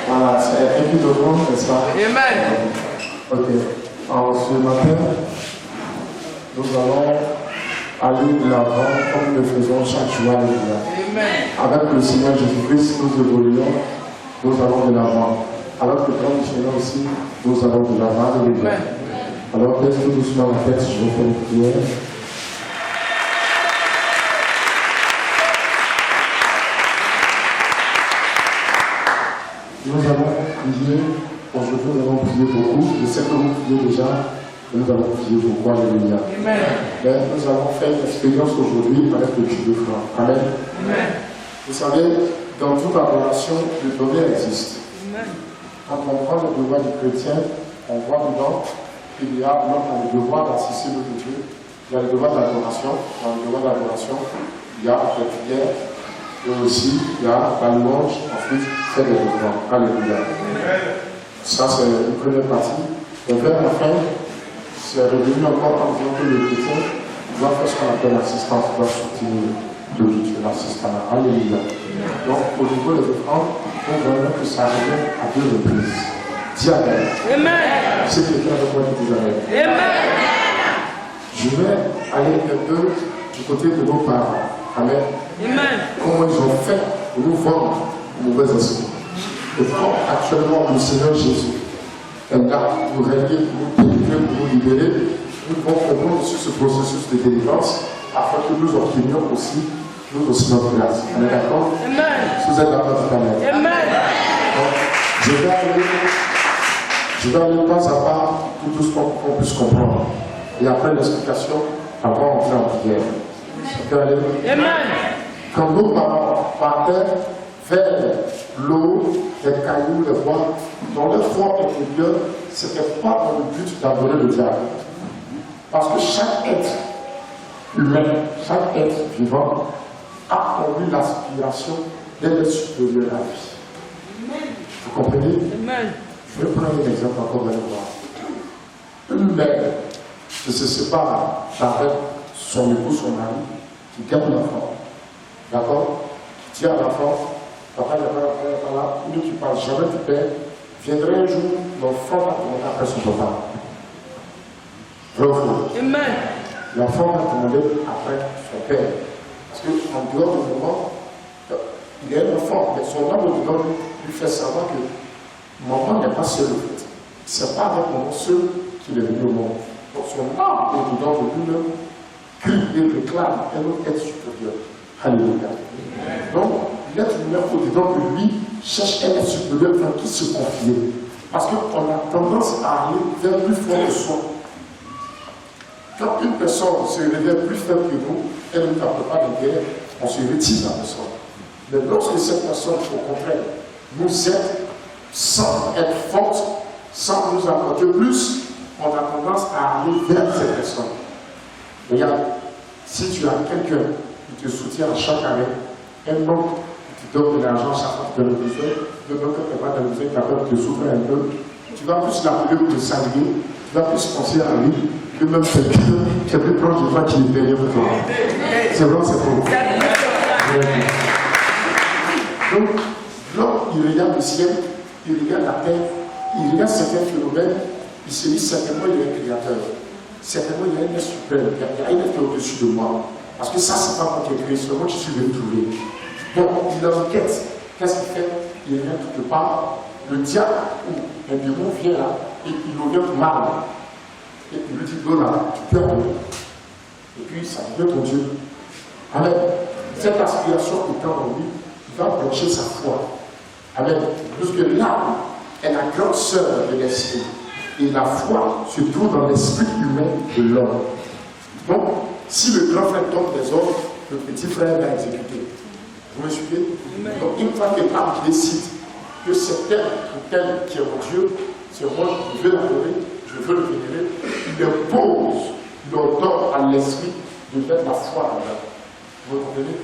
Voilà, c'est un peu de monde, n'est-ce pas? Amen. Ok. Alors, ce matin, nous allons aller de l'avant comme nous le faisons chaque jour. Avec le Seigneur Jésus-Christ, nous évoluons, nous allons de l'avant. Alors que quand nous sommes aussi, nous allons de l'avant. Alors, laisse tout doucement la tête, je vais faire une prière. Nous allons prier, aujourd'hui nous allons prier beaucoup. Je sais que vous priez déjà, mais nous allons prier beaucoup. Alléluia. Mais nous allons faire une expérience aujourd'hui avec le Dieu de foi. Amen. Vous savez, dans toute adoration, le devoir existe. Quand on prend le devoir du chrétien, on voit dedans qu'il y a le devoir d'assister le Dieu, il y a le devoir d'adoration. Dans le devoir d'adoration, il y a la prière, et aussi il y a la louange, ensuite faire des devoirs. Alléluia. Ça, c'est une première partie. Et vers la fin, c'est revenu encore en disant que le chrétien doit faire ce qu'on appelle l'assistance, doit soutenir le Dieu, l'assistance. Alléluia. Donc, au niveau des offrandes, on voit que ça revient à 2 reprises. Dis Amen. C'est quelqu'un avec moi qui dit Amen. Je vais aller un peu du côté de nos parents. Amen. Comment ils ont fait pour nous vendre de mauvais esprits. Et comme actuellement le Seigneur Jésus est là pour régler, pour nous délivrer, pour nous libérer, nous devons comprendre sur ce processus de délivrance afin que nous obtenions aussi notre grâce. On est d'accord? Si vous êtes d'accord, Amen. Donc, je vais aller pas à pas pour tout ce qu'on puisse comprendre. Et après l'explication, avant d'entrer en prière. Quand nos parents partaient vers l'eau, les cailloux, les bois, dans leur foi intérieure, ce n'était pas dans le but d'adorer le diable. Parce que chaque être humain, chaque être vivant a pour lui l'aspiration d'être supérieur à la vie. Vous comprenez? Je vais prendre un exemple encore, vous allez voir. Une mère qui se sépare avec son époux, son mari, qui garde l'enfant. D'accord? Qui dit à l'enfant, papa, il n'y a pas là, lui qui parle jamais du père, viendrait un jour, l'enfant va demander après son papa. Vrai ou faux? L'enfant va demander après son père. Parce qu'en dehors du moment, il est un enfant, mais son âme au-dedans lui fait savoir que maman n'est pas seule. C'est pas avec maman seul qu'il est venu au monde. Donc son âme au-dedans de lui-même crie et réclame un autre être supérieur. Alléluia. Donc, l'être humain au-dedans de lui cherche un être supérieur vers qui se confier. Parce qu'on a tendance à aller vers plus fort que soi. Quand une personne se révèle plus faible que nous, elle ne tape pas de guerre, on se retire la personne. Mais lorsque cette personne, au contraire, nous aide sans être forte, sans nous apporter plus, on a tendance à aller vers cette personne. Regarde, si tu as quelqu'un qui te soutient à chaque année, un homme qui te donne de l'argent chaque fois que tu as besoin, de même que tu n'as pas de besoin, capable de te souffrir un peu, tu vas plus l'appeler pour te saluer, tu vas plus penser à lui, que même quelqu'un qui est plus proche de toi qui est derrière pour toi. C'est vrai, c'est faux. Donc, l'homme, il regarde le ciel, il regarde la terre, il regarde certains phénomènes, il se dit certainement il est un créateur. Certainement il y a un être suprême, il y a un être au-dessus de moi. Parce que ça, c'est pas moi qui ai créé, c'est moi qui suis venu trouver. Donc, il enquête. Qu'est-ce qu'il fait? Il vient quelque part. Le diable ou un démon vient là et il oriente mal. Et il lui dit, Dona, tu peux aller. Et puis, ça devient ton Dieu. Amen. Cette aspiration étant en lui, il va brancher sa foi. Amen. Parce que l'âme est la grande sœur de l'esprit. Et la foi se trouve dans l'esprit humain de l'homme. Donc, si le grand frère tombe des ordres, le petit frère va exécuter. Vous me suivez? Donc, une fois que l'âme décide que c'est tel ou tel qui est mon Dieu, c'est moi, je veux l'adorer, je veux le vénérer, il impose l'ordre à l'esprit de mettre la foi en l'homme. Vous comprenez?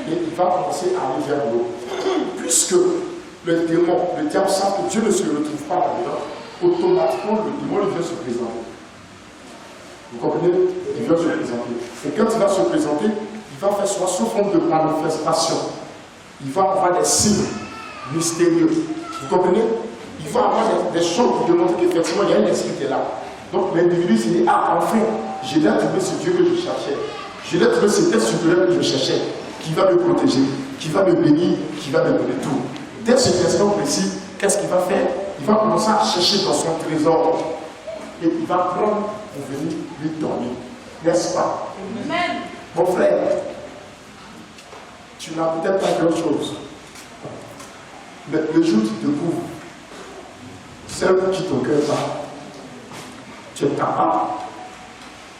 Et il va commencer à aller vers l'eau. Puisque le démon, le diable sait que Dieu ne se retrouve pas là-dedans, automatiquement le démon vient se présenter. Vous comprenez? Il vient se présenter. Et quand il va se présenter, il va faire soit sous forme de manifestation. Il va avoir des signes. mystérieux. Vous comprenez? Il faut avoir des choses pour démontrer qu'effectivement il y a un esprit qui est là. Donc l'individu s'est dit, ah enfin, je l'ai trouvé ce Dieu que je cherchais. Je l'ai trouvé cet être supérieur que je cherchais, qui va me protéger, qui va me bénir, qui va me donner tout. Dès cet instant précis, qu'est-ce qu'il va faire? Il va commencer à chercher dans son trésor. Et il va prendre pour venir lui dormir. N'est-ce pas? Amen. Mon frère, tu n'as peut-être pas grand chose. Mais le jour où tu te découvres, celle qui ton cœur bat, tu es capable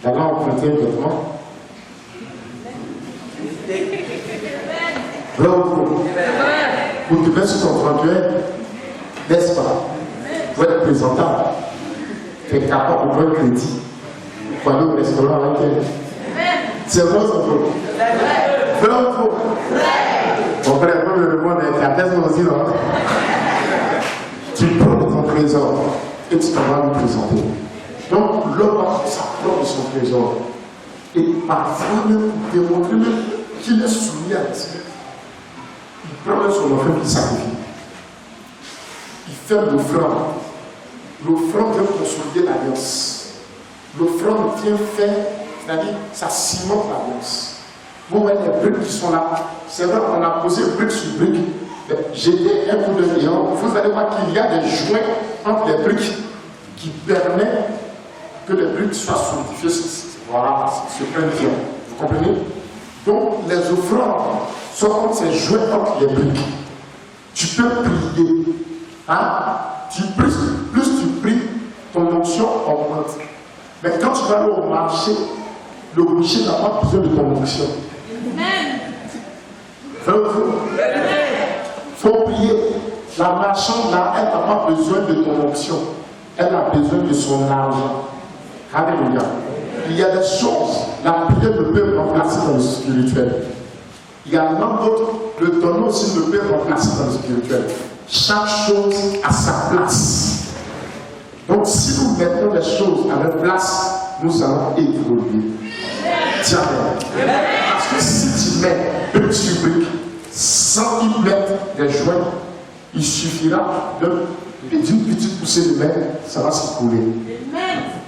d'aller emprunter un vêtement. Pour te mettre sur ton trottoir, n'est-ce pas? Pour être présentable, tu es capable de prendre un crédit pour aller au restaurant avec elle. C'est vrai, c'est vrai. Vrai ou faux? Mon frère, moi, le monde est la thèse aussi, non? Tu prends de ton trésor et tu t'en vas lui présenter. Donc, l'homme va s'apprendre de son trésor. Et parfois, même, démontrer même qu'il est soumis à l'esprit. Il prend même son offrande qu'il sacrifie. Il fait l'offrande. L'offrande vient consolider l'alliance. L'offrande vient faire, c'est-à-dire, ça cimente l'alliance. Vous voyez les briques qui sont là. C'est vrai qu'on a posé brique sur brique. J'étais un coup de néant. Vous allez voir qu'il y a des joints entre les briques qui permettent que les briques soient solidifiées. Voilà, c'est plein de vie. Vous comprenez? Donc, les offrandes sont comme ces joints entre les briques. Tu peux prier. Hein? Plus tu pries, ton onction augmente. Mais quand tu vas aller au marché, le boucher n'a pas besoin de ton onction. Il faut prier. La marchande là, elle n'a pas besoin de ton onction. Elle a besoin de son argent. Alléluia. Il y a des choses, la prière ne peut remplacer dans le spirituel. Il y a l'un d'autre, le tonneau aussi ne peut remplacer dans le spirituel. Chaque chose a sa place. Donc si nous mettons les choses à leur place, nous allons évoluer. Tiens, parce que si tu mets brique sur brique, sans y mettre des joints, il suffira d'une petite poussée de main, ça va s'écouler.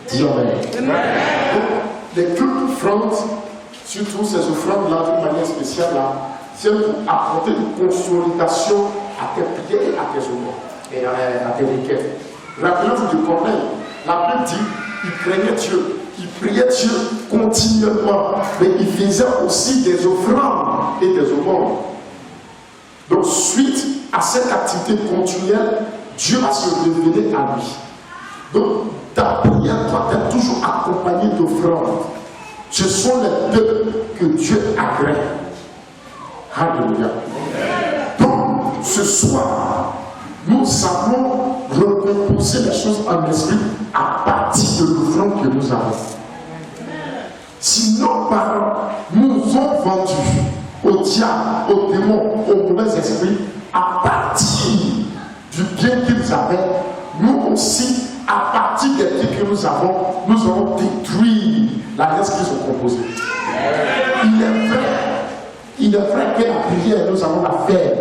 Dis Amen. Donc, les cultes offrandes, surtout ces offrandes-là, d'une manière spéciale, c'est pour apporter une consolidation à tes prières et à tes œuvres et à tes requêtes. Rappelez-vous de Corneille, la Bible dit il craignait Dieu, il priait Dieu continuellement, mais il faisait aussi des offrandes et des aumônes. Donc, suite à cette activité continuelle, Dieu va se révéler à lui. Donc, ta prière doit être toujours accompagnée d'offrandes. Ce sont les peuples que Dieu agrée. Alléluia. Donc, ce soir, nous allons recomposer les choses en esprit à partir de l'offrande que nous avons. Si nos parents nous ont vendus au diable, aux démons, aux mauvais esprits, à partir du bien qu'ils avaient, nous aussi, à partir des biens que nous allons détruire l'alliance qu'ils ont composée. Il est vrai que la prière, nous allons la faire.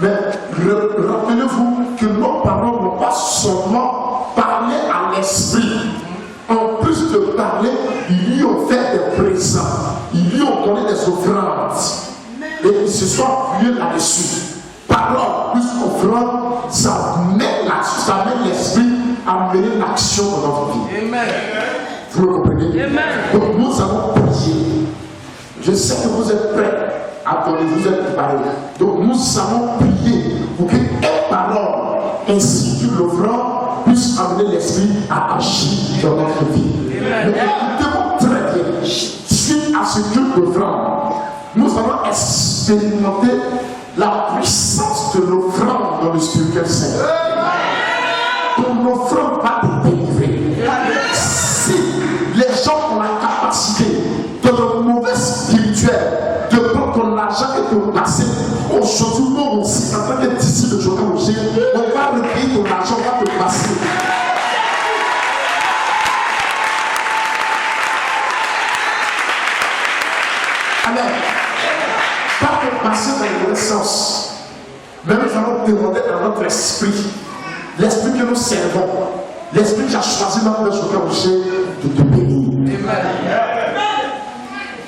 Mais rappelez-vous que nos parents n'ont pas seulement parlé à l'esprit. En plus de parler, ils lui ont fait des présents. Ils lui ont donné des offrandes. Et ils se sont appuyés là-dessus. Parole plus offrande, ça met l'esprit à mener l'action dans notre vie. Amen. Vous le comprenez? Amen. Donc nous allons prier. Je sais que vous êtes prêts. Attendez, vous êtes préparés. Donc nous allons prier pour que les paroles ainsi que l'offrande puissent amener l'esprit à agir dans notre vie. Mais écoutez-moi très bien. Suite à ce culte d'offrande, nous allons expérimenter la puissance de l'offrande dans le spirituel saint. Ton offrande va te délivrer. Si les gens ont la capacité de le mauvais spirituel, de prendre ton argent et de le placer, aujourd'hui, nous aussi, en tant que disciples de Joël Roger, on va recueillir ton argent, on va te placer. Amen. Pas te passer dans le mauvais sens. Mais nous allons demander à notre esprit, l'esprit que nous servons, l'esprit qui a choisi notre Joker Rocher, de te bénir.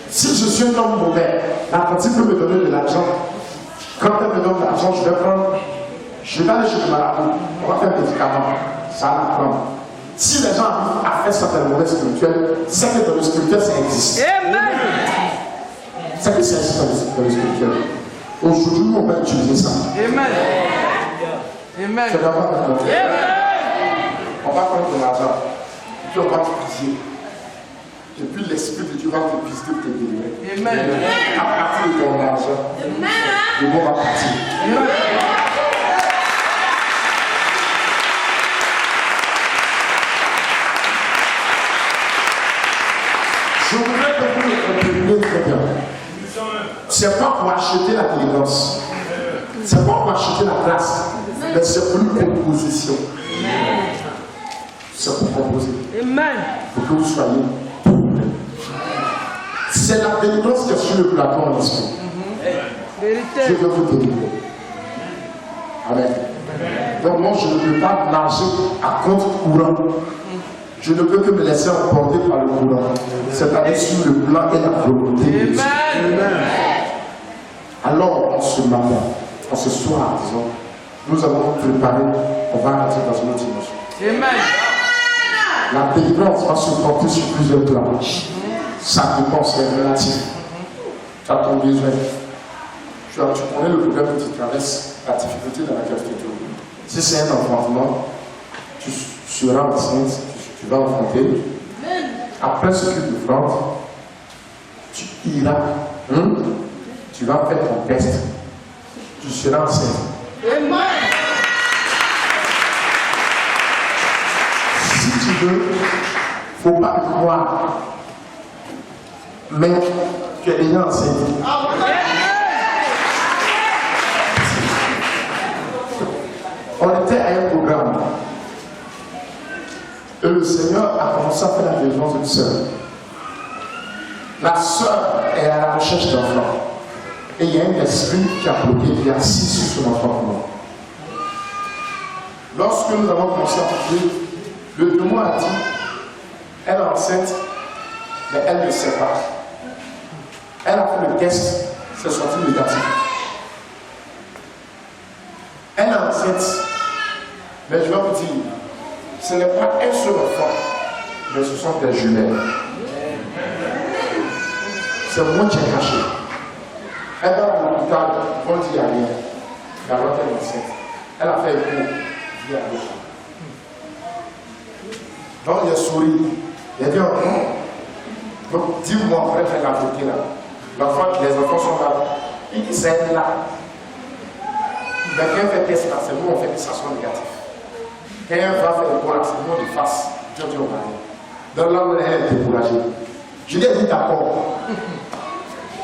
Si je suis un homme mauvais, la pratique peut me donner de l'argent. Quand elle me donne de l'argent, je vais prendre. Je vais aller chez le marabout, on va faire des médicaments. Ça va prendre. Si les gens arrivent à faire certaines mauvaises spirituelles, c'est que dans le spirituel, ça existe. C'est que ça existe dans le spirituel. Aujourd'hui, on va utiliser ça. Amen. Amen. C'est d'abord notre. On va prendre de l'argent. Puis on va te piller. Et puis l'Esprit de Dieu va te visiter pour te délivrer. Amen. À partir de ton argent, le bon va partir. Amen. Je voudrais que vous le compreniez très bien. C'est pas pour acheter la délivrance. C'est pas pour acheter la grâce. Mais c'est pour une composition. C'est pour composer. Amen. Pour que vous soyez pauvres. C'est la délivrance qui est sur le plateau en esprit. Je veux vous délivrer. Amen. Donc moi je ne peux pas marcher à compte courant. Je ne peux que me laisser emporter par le courant. C'est-à-dire sur le plan et la volonté de Dieu. Amen. Alors, en ce matin, en ce soir, disons, nous allons nous préparer, on va rentrer dans une autre dimension. Amen. La délivrance va se porter sur plusieurs plans. Sa dépense est relative. Tu as ton besoin. Tu connais le problème que tu traverses, la difficulté dans laquelle tu te trouves. Si c'est un enfantement, tu seras enceinte, tu vas enfanter. Après ce culte de France, tu iras, tu vas faire ton test, tu seras enceinte. Amen. Si tu veux, il ne faut pas le croire, mais tu es déjà enceinte. On était à un programme. Et le Seigneur a commencé à faire la délivrance d'une sœur. La sœur est à la recherche d'enfants. Et il y a un esprit qui a bloqué, qui est assis sur son enfant. Lorsque nous avons commencé à prier, le démon a dit, elle est enceinte, mais elle ne sait pas. Elle a fait le test, c'est sorti négatif. Elle est enceinte, mais je vais vous dire, ce n'est pas un seul enfant, mais ce sont des jumelles. C'est moi qui ai caché. Elle va à l'hôpital, on dit à rien. D'abord, elle est enceinte. Elle a fait un coup, vie à l'autre. Donc, il a souri. Il a dit, oh non. Donc, dis-moi, on va faire la beauté là. L'enfant, les enfants sont là. Il dit, c'est là. Mais quand elle fait test là, c'est nous, on fait que ça soit négatif. Quand elle va faire le bon, c'est nous, on efface. Dieu dit, on va aller. Donc là où elle est découragée. Je lui ai dit, d'accord.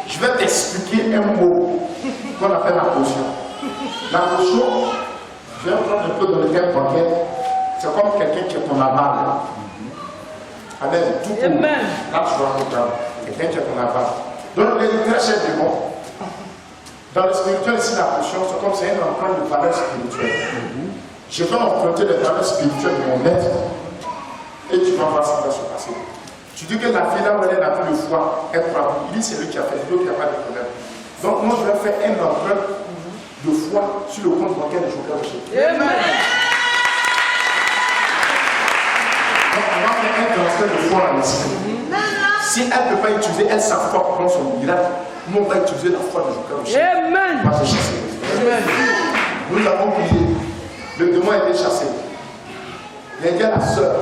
Je vais t'expliquer un mot qu'on appelle la potion. La potion, je vais prendre un peu dans le thème bancaire. C'est comme quelqu'un qui est ton aval. Avec tout court. Là, tu vois un programme. Quelqu'un qui est ton aval. Donc, les très chers démons. Dans le spirituel, ici, la potion, c'est comme c'est un empreinte de valeur spirituelle. Je vais emprunter les valeurs spirituelles de mon maître et tu vas voir ce qui va se passer. Tu dis que la fille là où elle n'a plus de foi, elle croit. Il dit c'est lui qui a fait, l'autre qui n'a pas de problème. Donc moi je vais faire un empreinte de foi sur le compte bancaire de Joker Rocher. Amen. Donc on va faire un transfert de foi à l'esprit. Si elle ne peut pas utiliser, elle sa foi pour prendre son miracle, nous on va utiliser la foi de Joker Rocher. Amen. Pas se chasser. Amen. Nous avons prié. Le démon a été chassé. Il a dit à la sœur,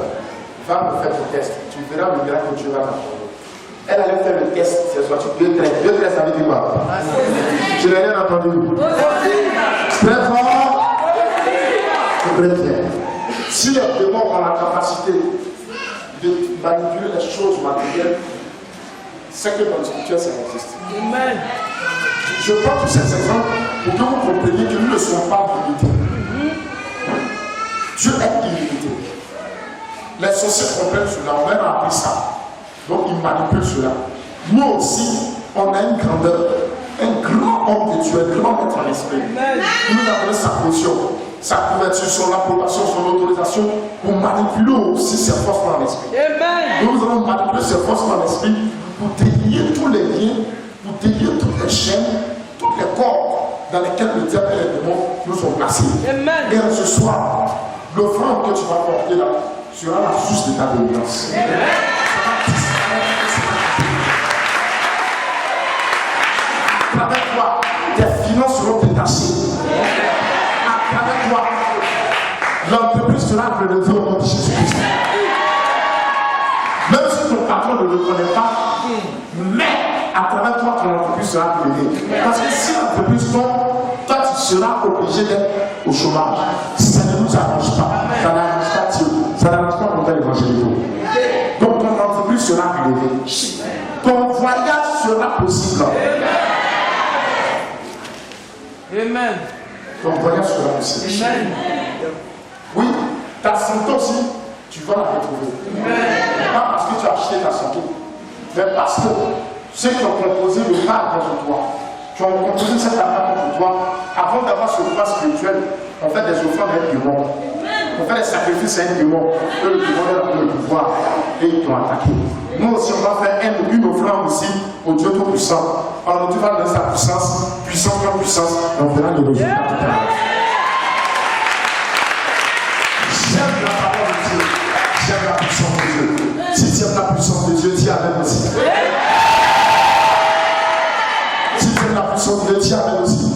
va me faire le test. Tu verras le miracle que Dieu va t'apporter. Elle allait faire le test, c'est sorti 2 13. 2 13, ça veut dire quoi? Je n'ai rien entendu. Très fort. Très bien. Si les démons ont la capacité de manipuler les choses matérielles, c'est que dans le spirituel, ça existe. Amen. Je prends tous ces exemples pour que vous compreniez que nous ne sommes pas limités. Dieu est illimité. Les sorciers comprennent cela, on leur a appris ça. Donc ils manipulent cela. Nous aussi, on a une grandeur. un grand homme de Dieu, un grand maître en esprit. Il nous a donné sa position, sa couverture, son approbation, son autorisation pour manipuler aussi ses forces en esprit. Nous allons manipuler ses forces en esprit pour délier tous les liens, pour délier toutes les chaînes, toutes les cordes dans lesquelles le diable et les démons nous sont placés. Et ce soir, l'offrande que tu vas porter là sera la source de ta délivrance. Avec toi, tes finances seront détachées. Avec toi, l'entreprise sera relevée au nom de Jésus-Christ. Même si ton patron ne le connaît pas, mais à travers toi, ton entreprise sera relevée. Parce que si l'entreprise tombe, toi, tu seras obligé d'être au chômage. Ça ne nous arrange pas. Ça n'arrange pas Dieu. Ça n'arrange pas pour faire l'évangélisation. Donc ton entreprise sera relevée. Ton voyage sera possible. Amen. Ton voyage sera possible. Amen. Oui, ta santé aussi, tu vas la retrouver. Pas parce que tu as acheté ta santé, mais parce que ceux qui ont composé le mal contre toi, qui ont composé cette attaque contre toi, avant d'avoir ce pouvoir spirituel, on fait des offrandes avec du monde. On fait des sacrifices avec du monde. Eux, le démon leur donne le pouvoir et ils t'ont attaqué. Nous aussi, on va faire une offrande aussi au Dieu Tout-Puissant. Alors, Dieu va donner sa puissance, puissance comme puissance, et on verra les résultats tout à l'heure. J'aime la parole de Dieu. J'aime la puissance de Dieu. Si tu aimes la puissance de Dieu, dis Amen aussi. Si tu aimes la puissance de Dieu, dis Amen aussi.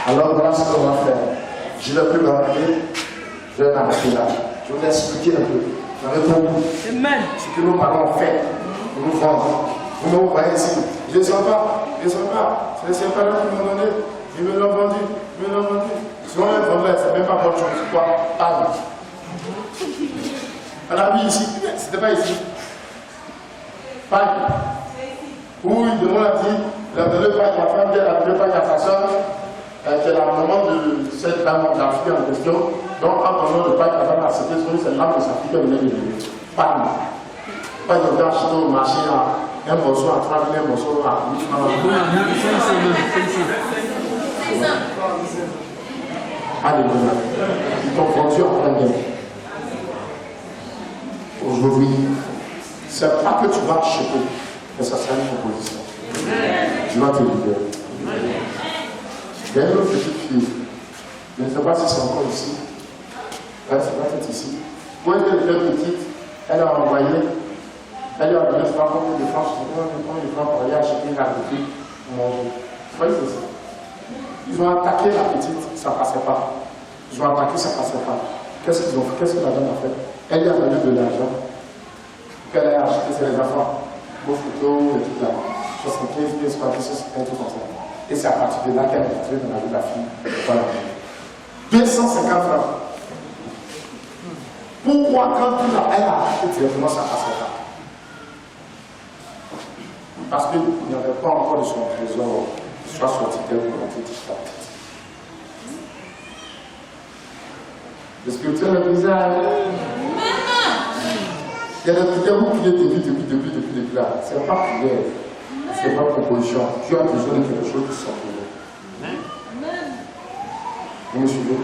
Alors voilà ce qu'on va faire. Je ne vais plus m'arrêter. Je vais m'arrêter là. Je vais vous expliquer un peu. Vous avez compris ce que nos parents ont fait pour nous vendre. Vous me voyez ici. Je ne sais pas. Je ne sais pas. C'est pas là qui m'ont donné. Ils me l'ont vendu. Ils me l'ont vendu. Si on est vendu, c'est même pas bonne chose. C'est quoi? Pas on a vu ici. C'était pas ici. Pas où il demande à dire, il a donné pas à la femme, il a donné pas à sa soeur, qui est la maman de cette dame, de la fille en question. Donc, en donnant le pain, la femme a accepté c'est l'âme de sa fille qui venait de lui. Pas ils ont acheté au marché un morceau à 3 000, un morceau à 8 000 francs. Alléluia. Ils t'ont vendu en plein bien. Aujourd'hui, c'est pas que tu vas acheter, mais ça sera une proposition. Tu vas te libérer. Il y a une autre petite fille. Je ne sais pas si c'est encore ici. Ouais, c'est pas peut-être ici. Quand elle était petite, elle a envoyé, elle lui a donné 3 combien de francs, je ne sais pas combien de francs pour aller acheter une agriculture pour manger. Vous voyez, c'est ça. Ils ont attaqué la petite, ça ne passait pas. Ils ont attaqué, ça ne passait pas. Qu'est-ce qu'ils ont fait? Qu'est-ce que la dame a fait? Elle lui a donné de l'argent pour qu'elle ait acheté ses enfants, vos photos et tout là. 75 pièces, 46, et tout comme ça. Et c'est à partir de là qu'elle est entrée dans la vie de la fille. Voilà. 250 francs. Pourquoi quand elle a acheté directement, ça ne passait pas? Parce qu'il n'y avait pas encore de son trésor, soit sorti tel ou tel. Le spirituel est bizarre. Il y a des prières où tu es depuis là. Ce n'est pas prière. Ce n'est pas proposition. Tu as besoin de quelque chose qui sort de là. Vous me suivez?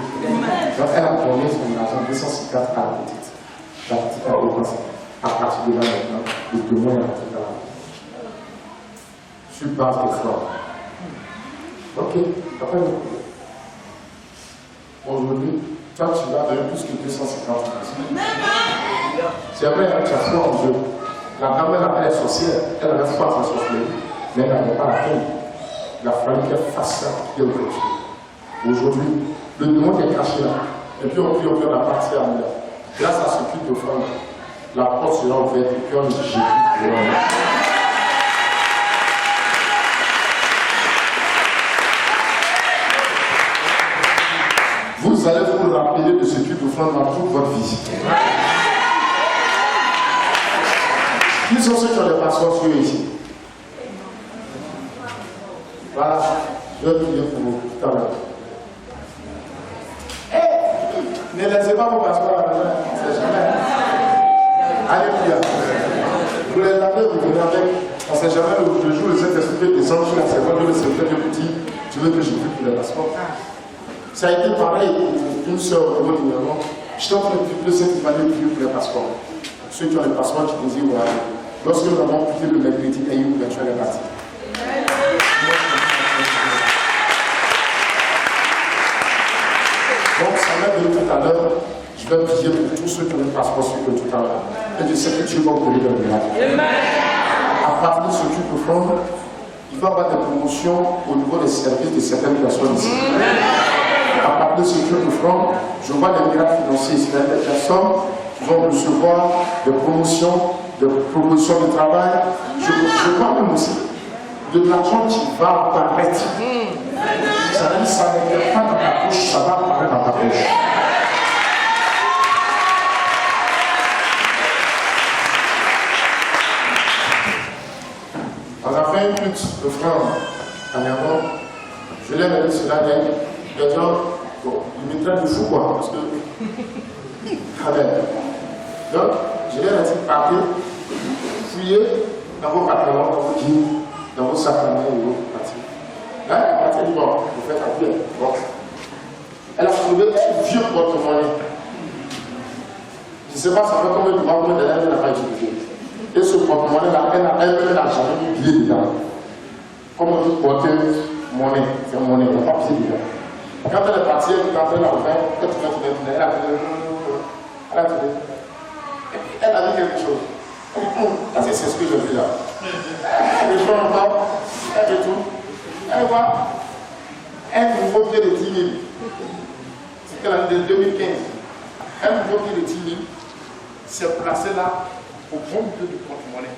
Donc elle a donné son argent 254 à la petite. La petite a dépensé. À partir de là maintenant, le témoin est rentré dans la vie. Sur base de foi. Ok, après le problème. Aujourd'hui, toi tu vas donner plus que 250 francs. C'est vrai, tu as foi en Dieu. La grand-mère, elle est sorcière, elle avait foi en sa sorcellerie, mais elle n'avait pas la peine. Il a fallu qu'elle fasse ça pour qu'elle continue. Aujourd'hui, le démon est caché là. Et puis on prie la partie à nous. Grâce à ce culte de femme, la porte sera ouverte et puis on dit Jésus. Vous allez vous rappeler de ce culte d'offrande dans toute votre vie. Qui sont ceux qui ont des passions sur ici? Voilà, je vais prier pour vous tout à l'heure. Ne laissez pas vos passeports à la main, c'est jamais. Alléluia. Vous les lavez, vous venez avec On ne sait jamais le jour où le Saint-Esprit descend sur la seconde, le secrétaire de petit, tu veux que je prie pour les passeports. Ça a été pareil pour une soeur au niveau du gouvernement. J'étais en train de prier ceux qui m'avaient prié pour les passeports. Ceux qui ont les passeports qui désirent voyager. Lorsque nous avons prié le mercredi, et une ouverture est partie. Donc, ça m'a dit tout à l'heure, je vais prier pour tous ceux qui ont le passeport sur eux tout à l'heure. Et je sais que Dieu va vous donner le miracle. À partir de ce que tu peux prendre, il va y avoir des promotions au niveau des services de certaines personnes ici. À partir de ce que tu peux prendre, je vois des miracles financiers ici. Des personnes qui vont recevoir des promotions de travail. Je vois même aussi de l'argent qui va apparaître. Ça veut dire que ça ne vient pas dans ta poche, ça va apparaître dans ta poche. On a fait une lutte de frein dernièrement. Je l'ai mené sur la ligne. Les gens, bon, ils me traitent de fou, quoi, parce que. Amen. Donc, je leur ai dit, partez, fouillez dans vos patrons, dans vos jeans, dans vos sacs à main et vos parties. Là, elle a dit, bon, vous faites un peu. Bon. Elle a trouvé un vieux porte-monnaie. Je ne sais pas, ça fait combien de temps que elle n'a pas utilisé. Et ce porte-monnaie-là, elle n'a jamais mis pied dedans. Comme on dit porte-monnaie, c'est monnaie, il n'y a pas pied dedans. Quand elle est partie, quand elle a ouvert, elle a dit quelque chose. C'est ce que je dis là. Elle reçoit encore, elle retourne, elle voit un nouveau pied de 10 000. C'était l'année de 2015. Un nouveau pied de 10 000 s'est placé là au bon milieu du porte-monnaie.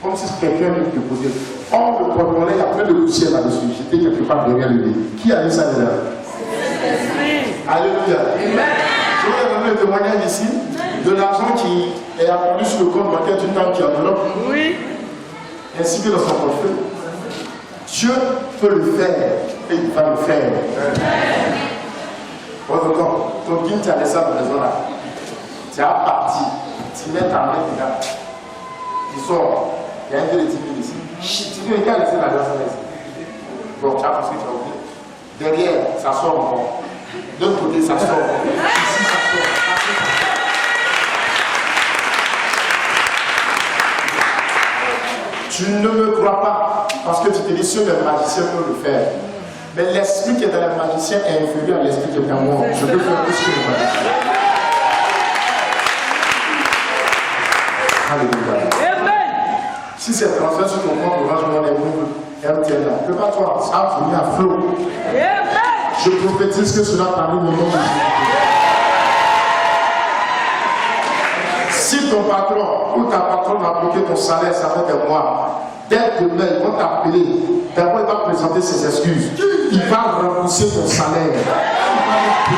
Comme si quelqu'un lui déposait. Or, le porte-monnaie, il y a plein de poussière là-dessus. J'étais quelque part derrière le lit. Qui a dit ça déjà? Alléluia. Je vais donner le témoignage ici de l'argent qui est apparu sur le compte bancaire du temps qui enveloppe. Oui. Ainsi que dans son portefeuille. Dieu peut le faire et il va le faire. Bon, d'accord. Ton guide, tu as laissé à la maison là. Tu as parti. Tu mets ta main là. Tu sors. Il y a un peu de 10 000 ici. Tu dis, regarde, laisser la glace là ici. Bon, tu as pensé que tu as oublié. Derrière, ça sort encore. De l'autre côté, ça sort. Ici, ça sort. Tu ne me crois pas parce que tu te dis que les magiciens peuvent le faire. Mais l'esprit qui est dans les magiciens est inférieur à l'esprit qui est dans moi. Je peux faire plus que les magiciens. Alléluia. Si c'est transfert sur ton compte, Orange Money, MTN, prépare-toi, ça va finir à flot. Je prophétise que cela t'arrive au nom de Jésus. Si ton patron ou ta patronne a bloqué ton salaire, ça fait des mois. Dès demain, ils vont t'appeler. D'abord, il va présenter ses excuses. Il va rembourser ton salaire. Il va mettre